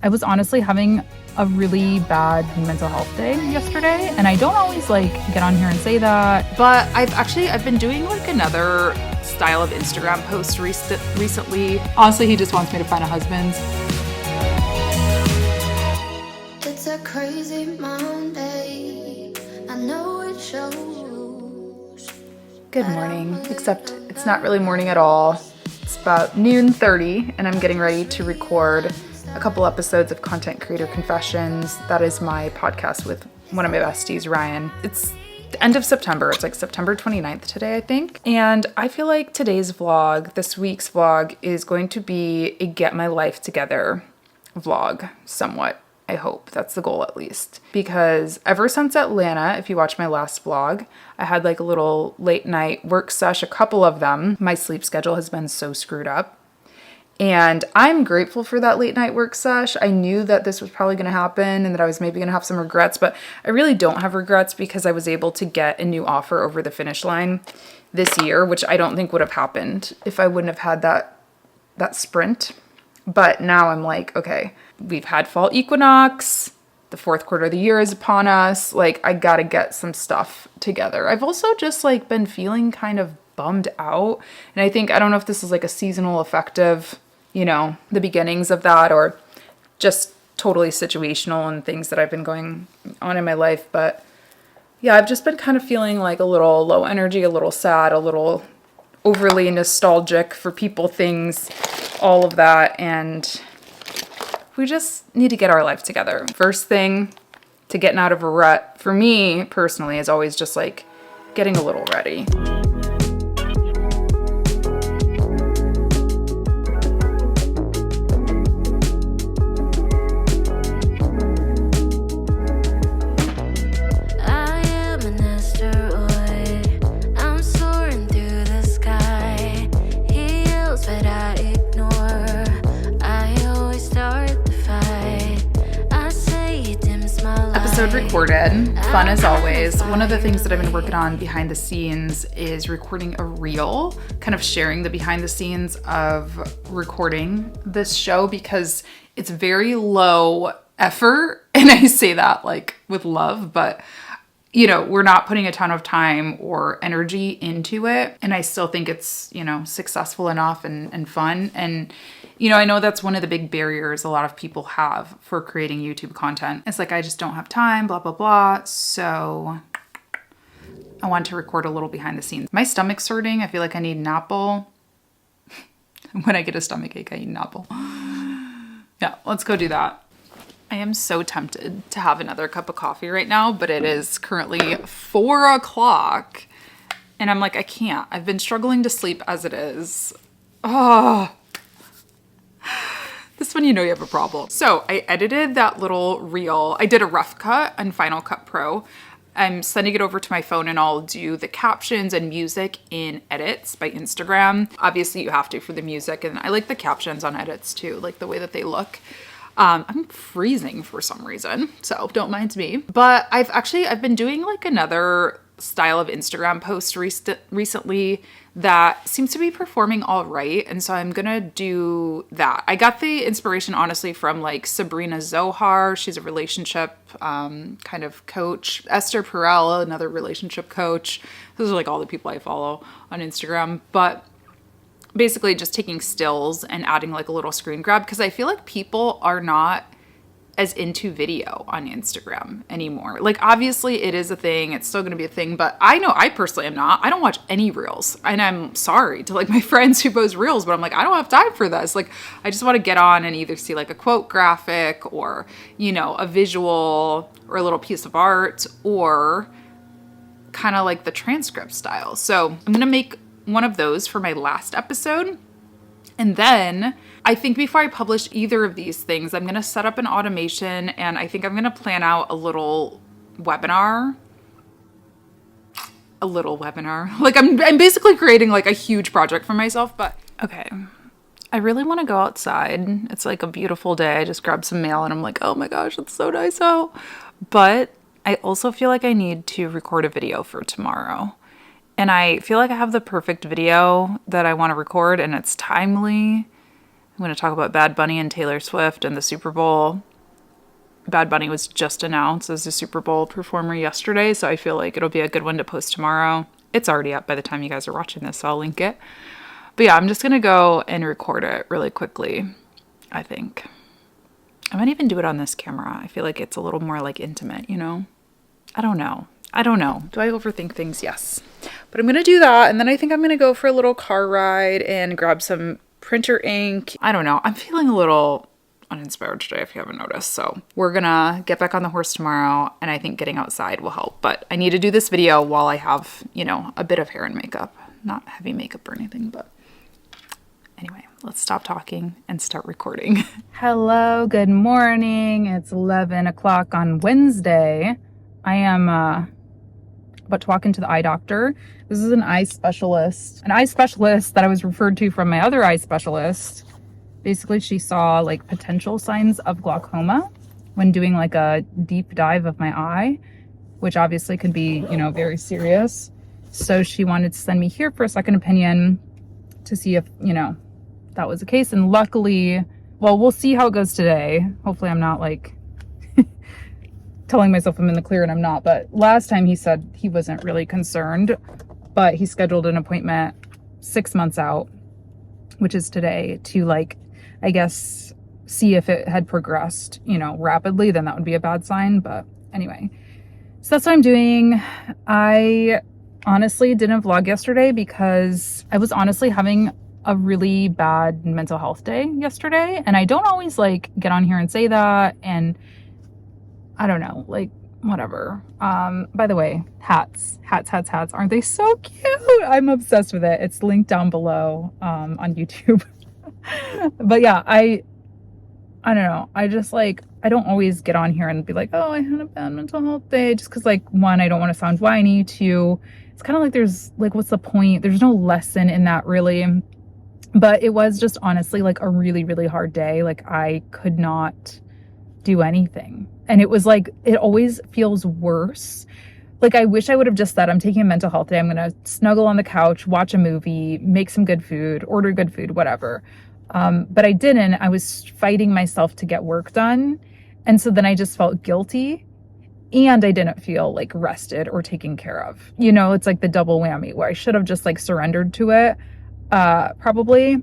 I was honestly having a really bad mental health day yesterday, and I don't always get on here and say that, but I've been doing another style of Instagram post recently. Honestly, he just wants me to find a husband. It's a crazy Monday. I know it shows. Good morning, except it's not really morning at all. It's about noon 30, and I'm getting ready to record a couple episodes of Content Creator Confessions. That is my podcast with one of my besties, Ryan. It's the end of September. It's September 29th today, I think. And I feel like today's vlog, this week's vlog, is going to be a get my life together vlog, somewhat. I hope that's the goal, at least, because ever since Atlanta, if you watch my last vlog, I had a little late night work sesh, a couple of them. My sleep schedule has been so screwed up. And I'm grateful for that late night work sesh. I knew that this was probably going to happen and that I was maybe going to have some regrets, but I really don't have regrets because I was able to get a new offer over the finish line this year, which I don't think would have happened if I wouldn't have had that sprint. But now I'm okay, we've had fall equinox. The fourth quarter of the year is upon us. I gotta get some stuff together. I've also just been feeling kind of bummed out. And I don't know if this is a seasonal affective, the beginnings of that, or just totally situational and things that I've been going on in my life. But yeah, I've just been kind of feeling a little low energy, a little sad, a little overly nostalgic for people, things, all of that. And we just need to get our life together. First thing to getting out of a rut, for me personally, is always just getting a little ready. Episode recorded, fun as always. One of the things that I've been working on behind the scenes is recording a reel, kind of sharing the behind the scenes of recording this show, because it's very low effort, and I say that with love, but we're not putting a ton of time or energy into it, and I still think it's successful enough and fun. And I know that's one of the big barriers a lot of people have for creating YouTube content. It's I just don't have time, blah, blah, blah. So I want to record a little behind the scenes. My stomach's hurting. I feel like I need an apple. When I get a stomach ache, I eat an apple. Yeah, let's go do that. I am so tempted to have another cup of coffee right now, but it is currently 4 o'clock. And I'm I can't. I've been struggling to sleep as it is. Oh. This one, you have a problem. So I edited that little reel. I did a rough cut on Final Cut Pro. I'm sending it over to my phone, and I'll do the captions and music in edits by Instagram. Obviously you have to for the music, and I like the captions on edits too, the way that they look. I'm freezing for some reason, so don't mind me. But I've been doing another style of Instagram post recently that seems to be performing all right, and so I'm gonna do that. I got the inspiration honestly from Sabrina Zohar. She's a relationship kind of coach. Esther Perel, another relationship coach. Those are all the people I follow on Instagram. But basically just taking stills and adding a little screen grab, because I feel people are not as into video on Instagram anymore. Obviously it is a thing, it's still gonna be a thing, but I know I personally am not. I don't watch any reels, and I'm sorry to my friends who post reels, but I'm I don't have time for this. I just wanna get on and either see a quote graphic, or a visual, or a little piece of art, or kind of the transcript style. So I'm gonna make one of those for my last episode. And then I think before I publish either of these things, I'm going to set up an automation, and I think I'm going to plan out a little webinar. I'm basically creating a huge project for myself. But okay, I really want to go outside. It's a beautiful day. I just grabbed some mail and I'm oh my gosh, it's so nice out. But I also feel I need to record a video for tomorrow. And I feel I have the perfect video that I want to record, and it's timely. I'm going to talk about Bad Bunny and Taylor Swift and the Super Bowl. Bad Bunny was just announced as a Super Bowl performer yesterday, so I feel like it'll be a good one to post tomorrow. It's already up by the time you guys are watching this, so I'll link it. But yeah, I'm just going to go and record it really quickly, I think. I might even do it on this camera. I feel like it's a little more like intimate, you know? I don't know. Do I overthink things? Yes. But I'm going to do that, and then I think I'm going to go for a little car ride and grab some printer ink. I don't know. I'm feeling a little uninspired today, if you haven't noticed. So we're gonna get back on the horse tomorrow, and I think getting outside will help. But I need to do this video while I have, you know, a bit of hair and makeup. Not heavy makeup or anything, but anyway, let's stop talking and start recording. Hello, good morning. It's 11 o'clock on Wednesday. I am about to walk into the eye doctor. This is an eye specialist that I was referred to from my other eye specialist. Basically, she saw like potential signs of glaucoma when doing like a deep dive of my eye, which obviously could be, you know, very serious. So she wanted to send me here for a second opinion to see if, you know, that was the case. And luckily, well, we'll see how it goes today. Hopefully I'm not like telling myself I'm in the clear and I'm not. But last time he said he wasn't really concerned, but he scheduled an appointment 6 months out, which is today, to like, I guess, see if it had progressed, you know, rapidly. Then that would be a bad sign. But anyway, so that's what I'm doing. I honestly didn't vlog yesterday because I was honestly having a really bad mental health day yesterday. And I don't always like get on here and say that. And I don't know, like, whatever. By the way, hats. Aren't they so cute? I'm obsessed with it. It's linked down below on YouTube. But yeah, I don't know. I just like, I don't always get on here and be like, oh, I had a bad mental health day. Just because like, one, I don't want to sound whiny. Two, it's kind of like there's like, what's the point? There's no lesson in that really. But it was just honestly like a really, really hard day. Like I could not do anything. And it was like, it always feels worse. Like, I wish I would have just said, I'm taking a mental health day. I'm going to snuggle on the couch, watch a movie, make some good food, order good food, whatever. But I didn't. I was fighting myself to get work done. And so then I just felt guilty and I didn't feel like rested or taken care of. You know, it's like the double whammy where I should have just like surrendered to it, probably.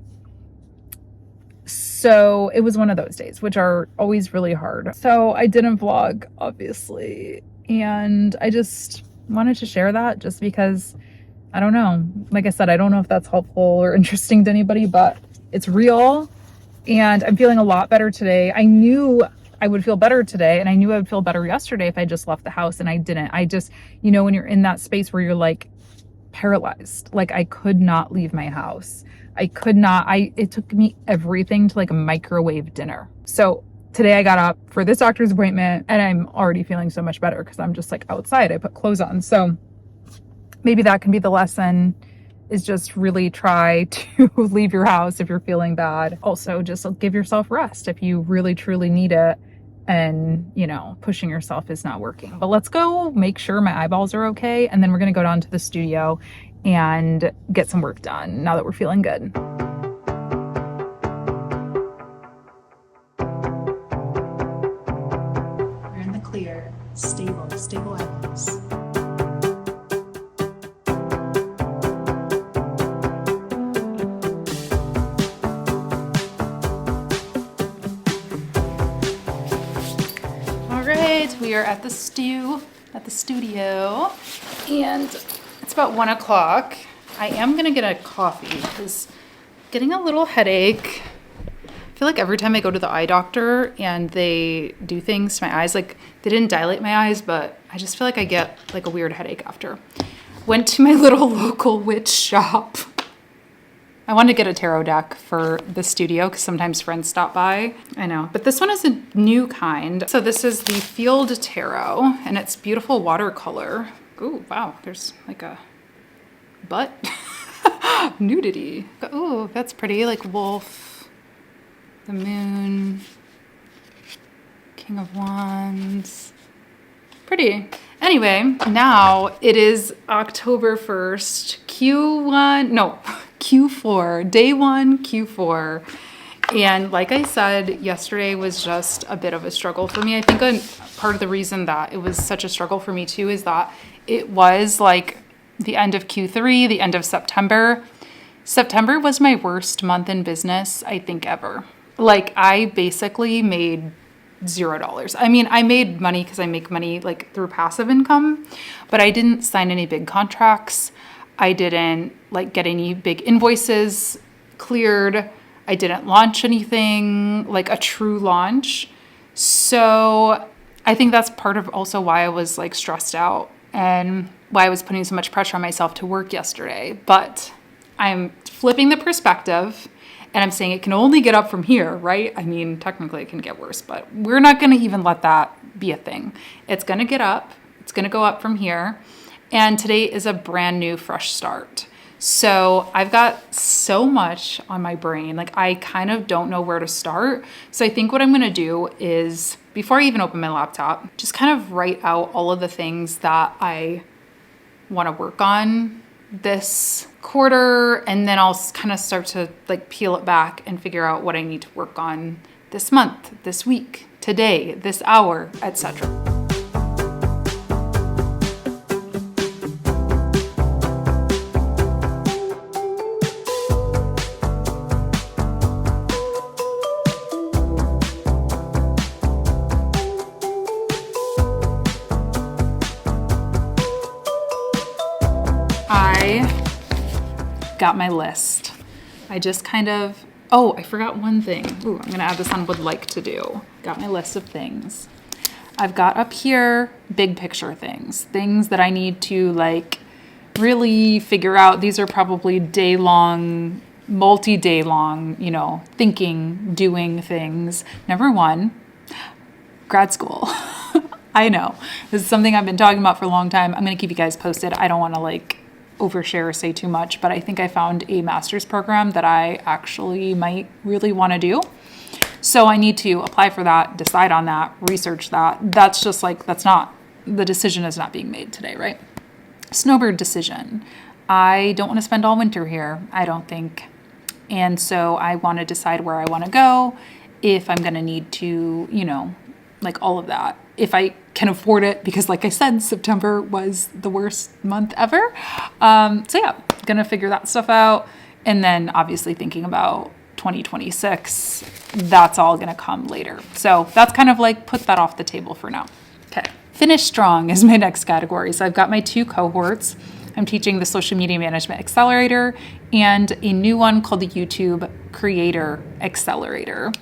So it was one of those days, which are always really hard. So I didn't vlog, obviously. And I just wanted to share that just because, I don't know. Like I said, I don't know if that's helpful or interesting to anybody, but it's real. And I'm feeling a lot better today. I knew I would feel better today. And I knew I would feel better yesterday if I just left the house, and I didn't. I just, you know, when you're in that space where you're like paralyzed, like I could not leave my house. I could not, it took me everything to like a microwave dinner. So today I got up for this doctor's appointment and I'm already feeling so much better because I'm just like outside. I put clothes on. So maybe that can be the lesson, is just really try to leave your house if you're feeling bad. Also, just give yourself rest if you really truly need it and, you know, pushing yourself is not working. But let's go make sure my eyeballs are okay. And then we're going to go down to the studio and get some work done now that we're feeling good. We're in the clear. Stable eyeballs. All right, we are at the studio, and it's about 1 o'clock. I am gonna get a coffee because getting a little headache. I feel like every time I go to the eye doctor and they do things to my eyes, like they didn't dilate my eyes, but I just feel like I get like a weird headache after. Went to my little local witch shop. I wanted to get a tarot deck for the studio because sometimes friends stop by. I know, but this one is a new kind. So this is the Field Tarot and it's beautiful watercolor. Ooh, wow, there's like a butt. Nudity. Ooh, that's pretty, like wolf, the moon, King of Wands. Pretty. Anyway, now it is October 1st, Q4, day 1, Q4. And like I said, yesterday was just a bit of a struggle for me. I think part of the reason that it was such a struggle for me too is that it was like the end of Q3, the end of September. September was my worst month in business, I think, ever. Like, I basically made $0. I mean, I made money because I make money like through passive income, but I didn't sign any big contracts. I didn't like get any big invoices cleared. I didn't launch anything, like a true launch. So I think that's part of also why I was like stressed out and why I was putting so much pressure on myself to work yesterday. But I'm flipping the perspective and I'm saying it can only get up from here, right? I mean, technically it can get worse, but we're not going to even let that be a thing. It's going to get up. It's going to go up from here. And today is a brand new, fresh start. So I've got so much on my brain. Like, I kind of don't know where to start. So I think what I'm going to do is, before I even open my laptop, just kind of write out all of the things that I want to work on this quarter, and then I'll kind of start to like peel it back and figure out what I need to work on this month, this week, today, this hour, etc. Got my list. I just kind of, I forgot one thing. Ooh, I'm gonna add this on would like to do. Got my list of things. I've got up here big picture things that I need to like really figure out. These are probably multi-day long, thinking, doing things. Number one, grad school. I know, this is something I've been talking about for a long time. I'm gonna keep you guys posted. I don't wanna like overshare or say too much, but I think I found a master's program that I actually might really want to do. So I need to apply for that, decide on that, research that. That's just like, the decision is not being made today, right? Snowbird decision. I don't want to spend all winter here, I don't think. And so I want to decide where I want to go, if I'm going to need to, like all of that. If I can afford it, because like I said, September was the worst month ever. So yeah, gonna figure that stuff out. And then obviously thinking about 2026, that's all gonna come later. So that's kind of like put that off the table for now. Okay, finish strong is my next category. So I've got my 2 cohorts. I'm teaching the Social Media Management Accelerator and a new one called the YouTube Creator Accelerator.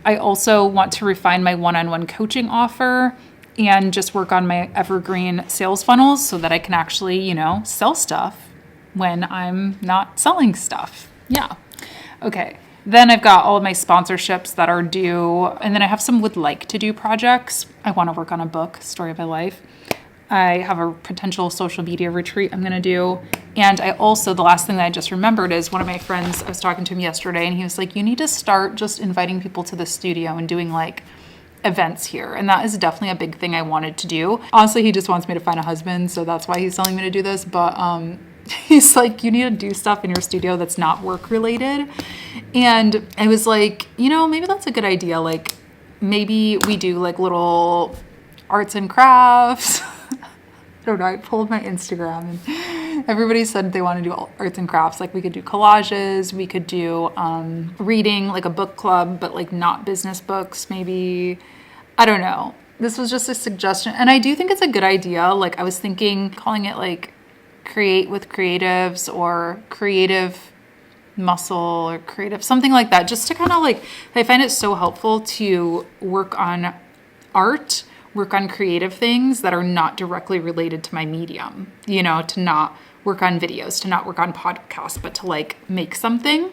I also want to refine my one-on-one coaching offer and just work on my evergreen sales funnels so that I can actually, sell stuff when I'm not selling stuff. Yeah. Okay. Then I've got all of my sponsorships that are due. And then I have some would like to do projects. I want to work on a book, Story of My Life. I have a potential social media retreat I'm going to do. And I also, the last thing that I just remembered is one of my friends, I was talking to him yesterday and he was like, you need to start just inviting people to the studio and doing like events here. And that is definitely a big thing I wanted to do. Honestly, he just wants me to find a husband. So that's why he's telling me to do this. But he's like, you need to do stuff in your studio that's not work related. And I was like, maybe that's a good idea. Like maybe we do like little arts and crafts. I don't know, I pulled my Instagram and everybody said they want to do arts and crafts. Like we could do collages, we could do reading, like a book club, but like not business books, maybe. I don't know. This was just a suggestion. And I do think it's a good idea. Like I was thinking calling it like Create with Creatives or Creative Muscle or Creative, something like that. Just to kind of like, I find it so helpful to work on art, work on creative things that are not directly related to my medium, to not work on videos, to not work on podcasts, but to like make something.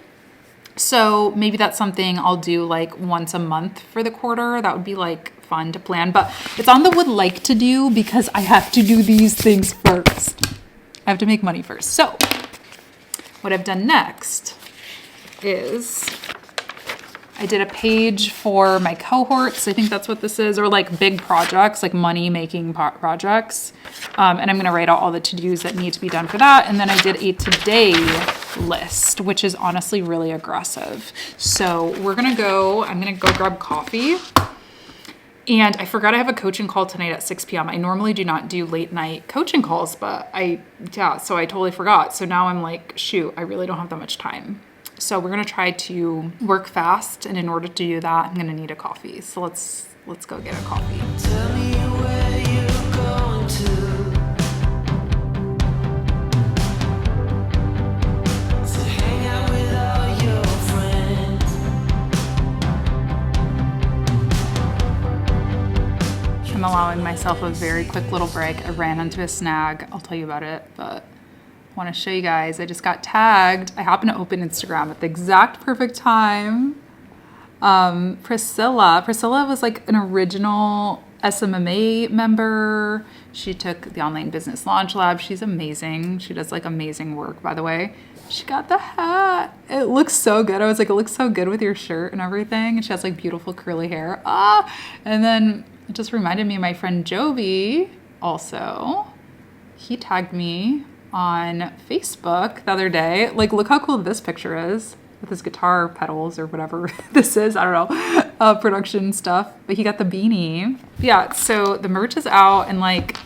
So maybe that's something I'll do like once a month for the quarter. That would be like fun to plan, but it's on the would like to do because I have to do these things first. I have to make money first. So what I've done next is I did a page for my cohorts. I think that's what this is, or like big projects, like money making projects. And I'm going to write out all the to-dos that need to be done for that. And then I did a today list, which is honestly really aggressive. So I'm gonna go grab coffee. And I forgot I have a coaching call tonight at 6 p.m. I normally do not do late night coaching calls, but so I totally forgot. So now I'm like, shoot, I really don't have that much time. So we're gonna try to work fast, and in order to do that, I'm gonna need a coffee. So let's go get a coffee. Tell me where you're going to hang out with all your friends. I'm allowing myself a very quick little break. I ran into a snag. I'll tell you about it, but I want to show you guys. I just got tagged. I happened to open Instagram at the exact perfect time. Priscilla was like an original SMMA member. She took the online business launch lab. She's amazing. She does like amazing work, by the way. She got the hat. It looks so good. I was like, it looks so good with your shirt and everything. And she has like beautiful curly hair. And then it just reminded me of my friend Jovi also. He tagged me on Facebook the other day. Like, look how cool this picture is with his guitar pedals or whatever this is. I don't know, production stuff. But he got the beanie. Yeah, so the merch is out, and like,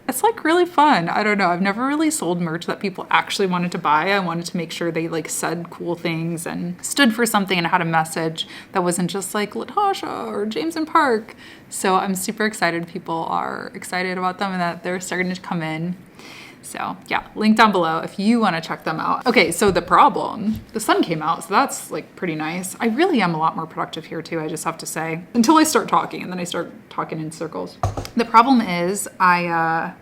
it's like really fun. I don't know. I've never really sold merch that people actually wanted to buy. I wanted to make sure they like said cool things and stood for something and had a message that wasn't just like Latasha or James and Park. So I'm super excited people are excited about them and that they're starting to come in. So yeah, link down below if you want to check them out. Okay, so the sun came out, so that's like pretty nice. I really am a lot more productive here too, I just have to say, until I start talking, and then I start talking in circles. The problem is I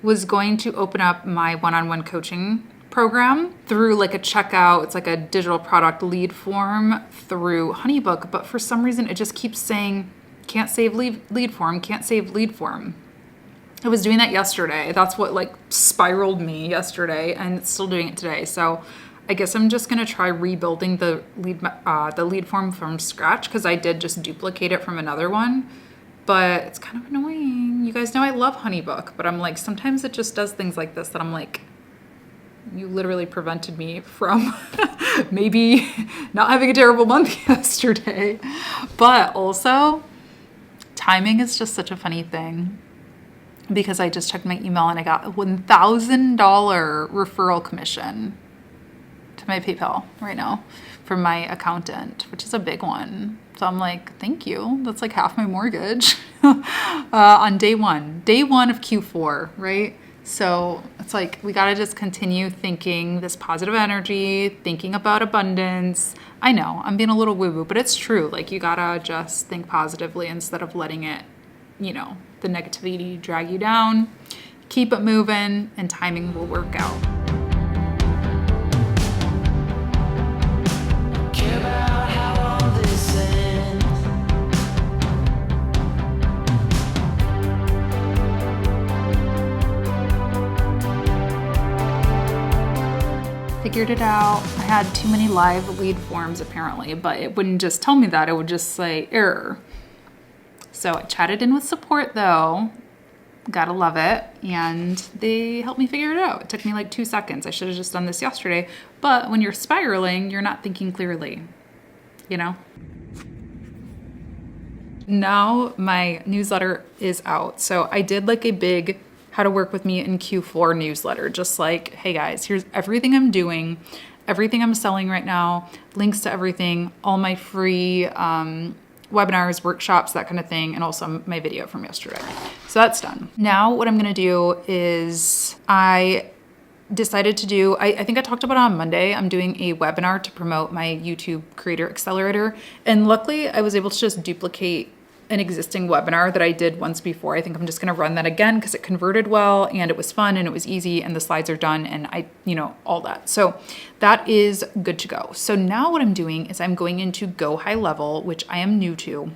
was going to open up my one-on-one coaching program through like a checkout. It's like a digital product lead form through Honeybook, but for some reason it just keeps saying can't save lead form, can't save lead form. I was doing that yesterday. That's what like spiraled me yesterday, and it's still doing it today. So I guess I'm just gonna try rebuilding the lead form from scratch, because I did just duplicate it from another one, but it's kind of annoying. You guys know I love Honeybook, but I'm like, sometimes it just does things like this that I'm like, you literally prevented me from maybe not having a terrible month yesterday. But also, timing is just such a funny thing, because I just checked my email and I got a $1,000 referral commission to my PayPal right now from my accountant, which is a big one. So I'm like, thank you. That's like half my mortgage on day one of Q4, right? So it's like, we got to just continue thinking this positive energy, thinking about abundance. I know I'm being a little woo-woo, but it's true. Like, you got to just think positively instead of letting it, you know, the negativity drag you down. Keep it moving, and timing will work out. Care about how all this ends. Figured it out. I had too many live lead forms apparently, but it wouldn't just tell me that. It would just say error. So I chatted in with support though, gotta love it, and they helped me figure it out. It took me like 2 seconds. I should have just done this yesterday, but when you're spiraling, you're not thinking clearly, you know? Now my newsletter is out. So I did like a big how to work with me in Q4 newsletter, just like, hey guys, here's everything I'm doing, everything I'm selling right now, links to everything, all my free webinars, workshops, that kind of thing, and also my video from yesterday. So that's done. Now what I'm gonna do is I decided to do, I think I talked about it on Monday, I'm doing a webinar to promote my YouTube Creator Accelerator. And luckily I was able to just duplicate an existing webinar that I did once before. I think I'm just gonna run that again because it converted well and it was fun and it was easy and the slides are done and all that. So that is good to go. So now what I'm doing is I'm going into Go High Level, which I am new to,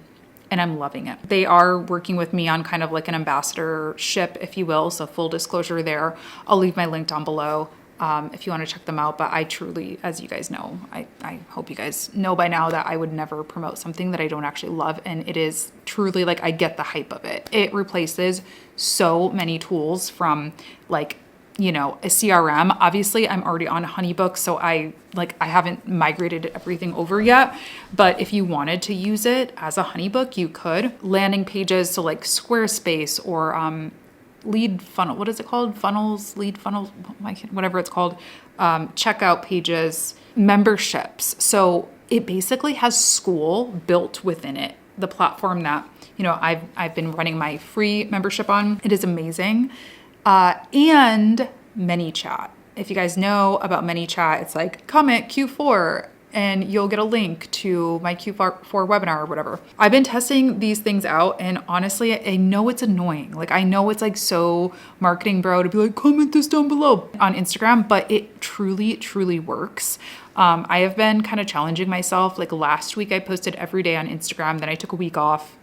and I'm loving it. They are working with me on kind of like an ambassadorship, if you will. So full disclosure there. I'll leave my link down below if you want to check them out. But I truly, as you guys know, I hope you guys know by now that I would never promote something that I don't actually love. And it is truly like, I get the hype of it. It replaces so many tools from like you know, a CRM. Obviously, I'm already on HoneyBook, so I haven't migrated everything over yet. But if you wanted to use it as a HoneyBook, you could. Landing pages, so like Squarespace or lead funnel. What is it called? Funnels, lead funnels, whatever it's called. Checkout pages, memberships. So it basically has school built within it. The platform that, you know, I've been running my free membership on. It is amazing. And ManyChat. If you guys know about ManyChat, it's like comment Q4 and you'll get a link to my Q4 webinar or whatever. I've been testing these things out, and honestly, I know it's annoying. Like, I know it's like so marketing bro to be like, comment this down below on Instagram, but it truly, truly works. I have been kind of challenging myself. Like last week I posted every day on Instagram, then I took a week off.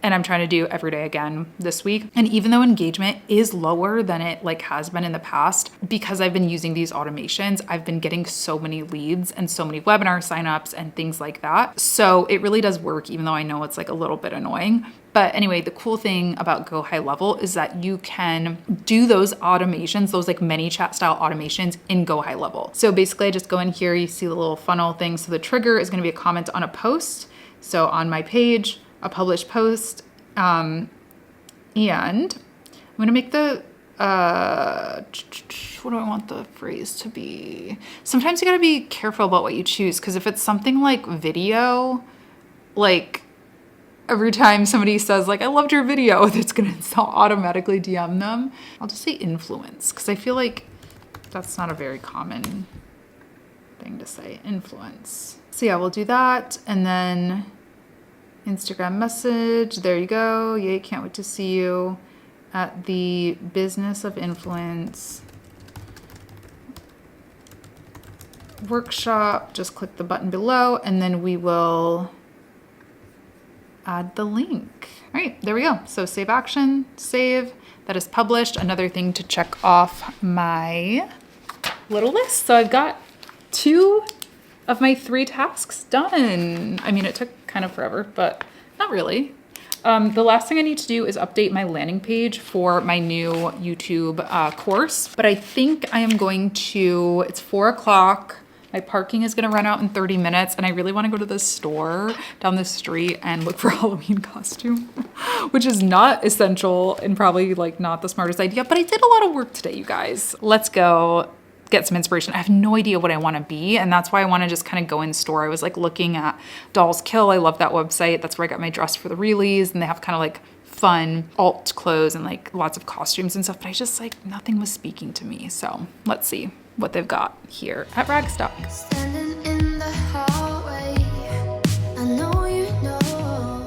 And I'm trying to do every day again this week. And even though engagement is lower than it like has been in the past, because I've been using these automations, I've been getting so many leads and so many webinar signups and things like that. So it really does work, even though I know it's like a little bit annoying. But anyway, the cool thing about Go High Level is that you can do those automations, those like ManyChat style automations in Go High Level. So basically I just go in here, you see the little funnel thing. So the trigger is gonna be a comment on a post. So on my page, a published post, and I'm gonna make the, what do I want the phrase to be? Sometimes you gotta be careful about what you choose, because if it's something like video, like every time somebody says like, I loved your video, it's gonna automatically DM them. I'll just say influence, because I feel like that's not a very common thing to say, influence. So yeah, we'll do that, and then Instagram message, there you go. Yay, can't wait to see you at the Business of Influence workshop. Just click the button below and then we will add the link. All right, there we go. So save action, save. That is published. Another thing to check off my little list. So I've got 2 of my 3 tasks done. I mean, it took kind of forever, but not really. The last thing I need to do is update my landing page for my new YouTube course. But I think I am going to, it's 4 o'clock. My parking is gonna run out in 30 minutes and I really wanna go to the store down the street and look for a Halloween costume, which is not essential and probably like not the smartest idea, but I did a lot of work today, you guys. Let's go get some inspiration. I have no idea what I want to be, and that's why I want to just kind of go in store. I was like looking at Dolls Kill. I love that website. That's where I got my dress for the Reelies, and they have kind of like fun alt clothes and like lots of costumes and stuff, but I just like nothing was speaking to me. So let's see what they've got here at Ragstock. Standing in the hallway, I know you know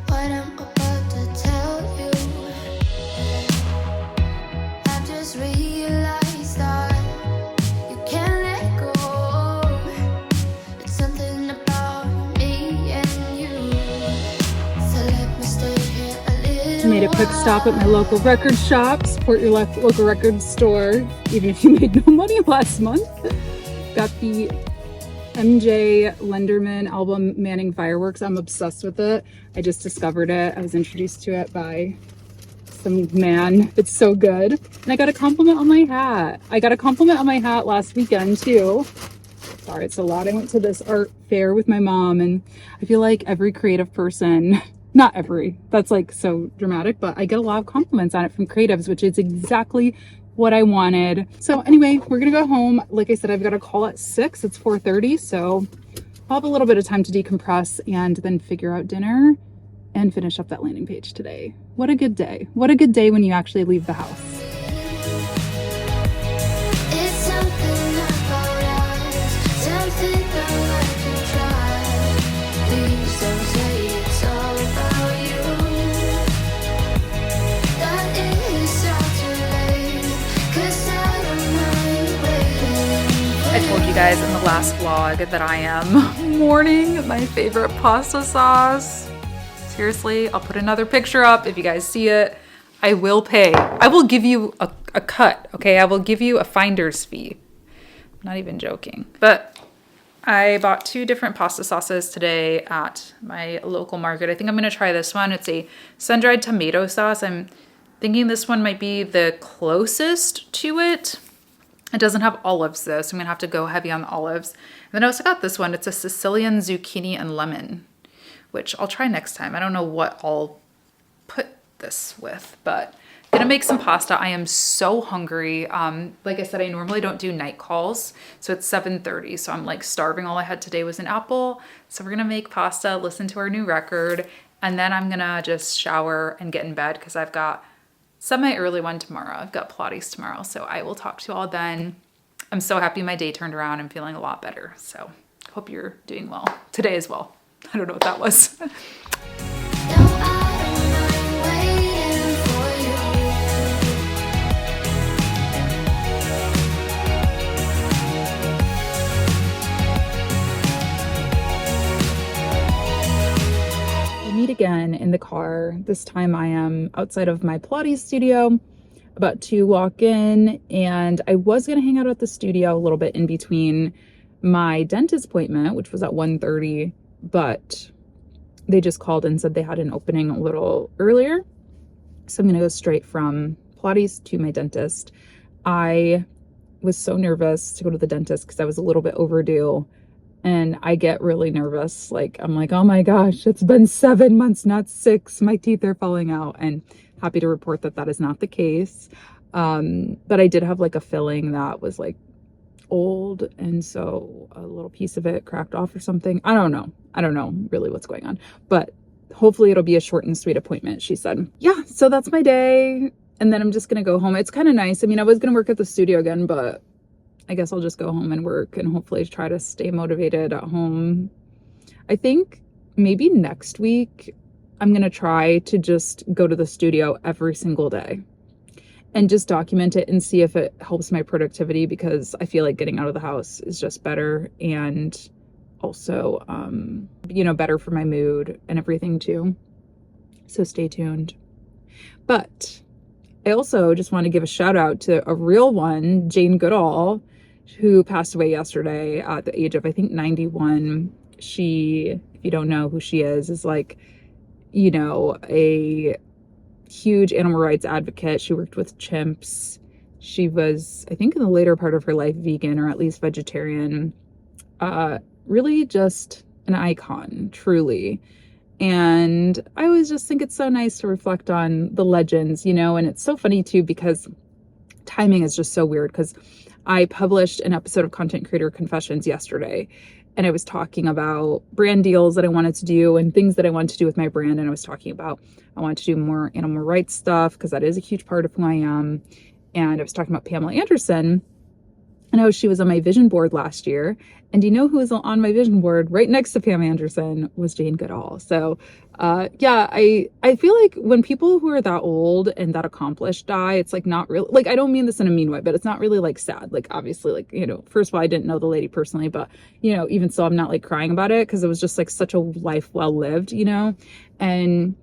what I'm about to tell you. I've just realized that you can't let go. It's something about me and you. So let me stay here a little Made a quick stop at my local record shop. Support your local record store, even if you made no money last month. Got the MJ Lenderman album, Manning Fireworks. I'm obsessed with it. I just discovered it. I was introduced to it by some man. It's so good. And I got a compliment on my hat. I got a compliment on my hat last weekend too. Sorry, it's so loud. I went to this art fair with my mom, and I feel like every creative person, not every, that's like so dramatic, but I get a lot of compliments on it from creatives, which is exactly what I wanted. So anyway, we're gonna go home. Like I said, I've got a call at 6. It's 4:30, so I'll have a little bit of time to decompress and then figure out dinner and finish up that landing page today. What a good day. What a good day when you actually leave the house. It's something about us, something that I can try. Please don't say it's all about you. That is all too late, 'cause I don't mind waiting. I told you guys in the last vlog that I am mourning my favorite pasta sauce. Seriously, I'll put another picture up if you guys see it. I will pay. I will give you a cut, okay? I will give you a finder's fee. I'm not even joking. But I bought 2 different pasta sauces today at my local market. I think I'm gonna try this one. It's a sun-dried tomato sauce. I'm Thinking this one might be the closest to it. It doesn't have olives though, so I'm gonna have to go heavy on the olives. And then I also got this one. It's a Sicilian zucchini and lemon, which I'll try next time. I don't know what I'll put this with, but I'm gonna make some pasta. I am so hungry. Like I said, I normally don't do night calls, so it's 7:30, so I'm like starving. All I had today was an apple. So we're gonna make pasta, listen to our new record, and then I'm gonna just shower and get in bed because I've got semi-early one tomorrow. I've got Pilates tomorrow, so I will talk to you all then. I'm so happy my day turned around. I'm feeling a lot better, so hope you're doing well today as well. I don't know what that was. No, I don't mind waiting for We meet again in the car. This time I am outside of my Pilates studio, about to walk in, and I was going to hang out at the studio a little bit in between my dentist appointment, which was at 1:30, but they just called and said they had an opening a little earlier. So I'm going to go straight from Pilates to my dentist. I was so nervous to go to the dentist because I was a little bit overdue. And I get really nervous. Like, I'm like, oh my gosh, it's been 7 months, not 6. My teeth are falling out. And happy to report that that is not the case. But I did have like a filling that was like old. And so a little piece of it cracked off or something. I don't know really what's going on. But hopefully it'll be a short and sweet appointment, she said. Yeah, so that's my day. And then I'm just going to go home. It's kind of nice. I mean, I was going to work at the studio again, but I guess I'll just go home and work and hopefully try to stay motivated at home. I think maybe next week I'm going to try to just go to the studio every single day and just document it and see if it helps my productivity, because I feel like getting out of the house is just better, and also, better for my mood and everything too. So stay tuned. But I also just want to give a shout out to a real one, Jane Goodall, who passed away yesterday at the age of, I think, 91. She, if you don't know who she is like, a huge animal rights advocate. She worked with chimps. She was, I think in the later part of her life, vegan or at least vegetarian. Really just an icon, truly. And I always just think it's so nice to reflect on the legends, and it's so funny too, because timing is just so weird, because I published an episode of Content Creator Confessions yesterday, and I was talking about brand deals that I wanted to do and things that I wanted to do with my brand. And I was talking about, I wanted to do more animal rights stuff because that is a huge part of who I am. And I was talking about Pamela Anderson. I know she was on my vision board last year. And do you know who was on my vision board right next to Pam Anderson was Jane Goodall. So, I feel like when people who are that old and that accomplished die, it's like not really, like, I don't mean this in a mean way, but it's not really like sad. Like, obviously, like, first of all, I didn't know the lady personally, but, even so, I'm not like crying about it because it was just like such a life well lived, and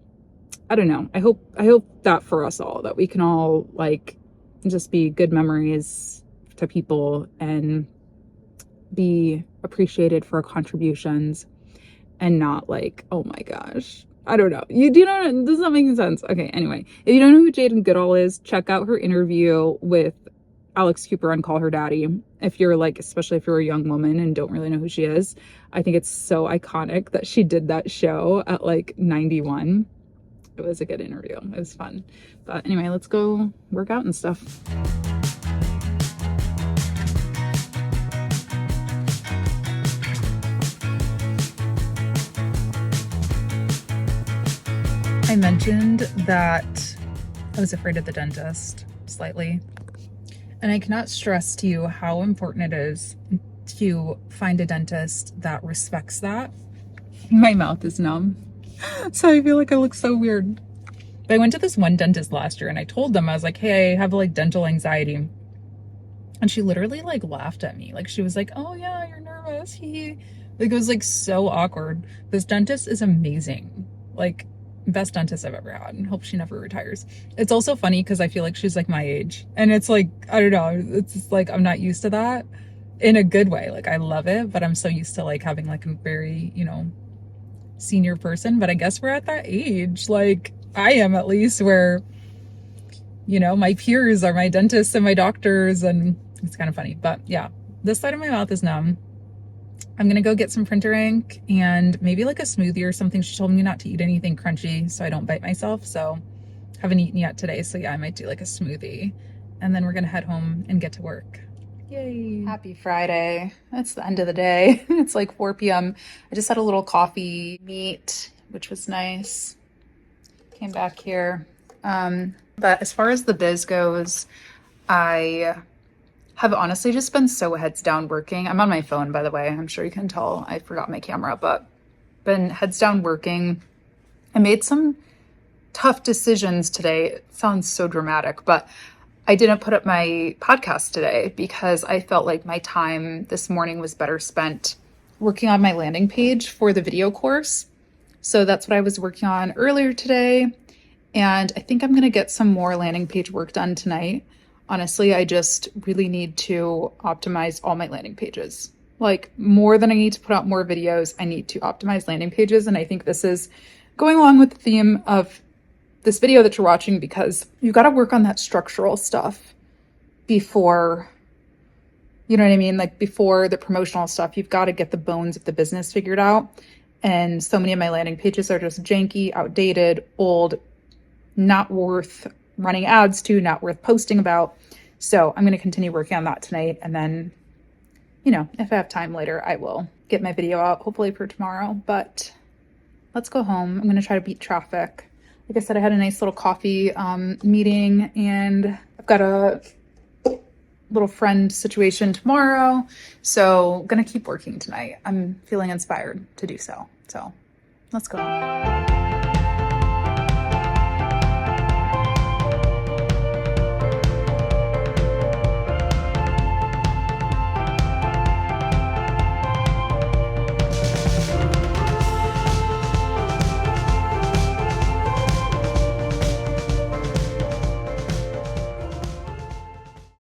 I don't know. I hope that for us all, that we can all like just be good memories to people and be appreciated for our contributions, and not like, oh my gosh, I don't know. This is not making sense. Okay, anyway, if you don't know who Jane Goodall is, check out her interview with Alex Cooper on Call Her Daddy. If you're like, especially if you're a young woman and don't really know who she is, I think it's so iconic that she did that show at like 91. It was a good interview. It was fun. But anyway, let's go work out and stuff. I mentioned that I was afraid of the dentist slightly, and I cannot stress to you how important it is to find a dentist that respects that. My mouth is numb, so I feel like I look so weird. I went to this one dentist last year and I told them, I was like, hey, I have like dental anxiety. And she literally like laughed at me. Like, she was like, oh yeah, you're nervous. Like, it was like so awkward. This dentist is amazing. Like, best dentist I've ever had, and hope she never retires. It's also funny because I feel like she's like my age, and it's like, I don't know, it's just like I'm not used to that in a good way. Like, I love it, but I'm so used to like having like a very, senior person. But I guess we're at that age, like I am at least, where you know, my peers are my dentists and my doctors, and it's kind of funny. But yeah, this side of my mouth is numb. I'm gonna go get some printer ink and maybe like a smoothie or something. She told me not to eat anything crunchy so I don't bite myself, so haven't eaten yet today. So yeah, I might do like a smoothie, and then we're gonna head home and get to work. Yay. Happy Friday. It's the end of the day. It's like 4 p.m. I just had a little coffee meet, which was nice. Came back here. But as far as the biz goes, I have honestly just been so heads down working. I'm on my phone, by the way. I'm sure you can tell I forgot my camera, but been heads down working. I made some tough decisions today. It sounds so dramatic, but I didn't put up my podcast today because I felt like my time this morning was better spent working on my landing page for the video course. So that's what I was working on earlier today. And I think I'm going to get some more landing page work done tonight. Honestly, I just really need to optimize all my landing pages. Like, more than I need to put out more videos, I need to optimize landing pages. And I think this is going along with the theme of this video that you're watching, because you got to work on that structural stuff before, you know what I mean? Like, before the promotional stuff, you've got to get the bones of the business figured out. And so many of my landing pages are just janky, outdated, old, not worth running ads to, not worth posting about. So I'm going to continue working on that tonight. And then, you know, if I have time later, I will get my video out, hopefully for tomorrow. But let's go home. I'm going to try to beat traffic. Like I said, I had a nice little coffee meeting, and I've got a little friend situation tomorrow. So I'm going to keep working tonight. I'm feeling inspired to do so. So let's go home.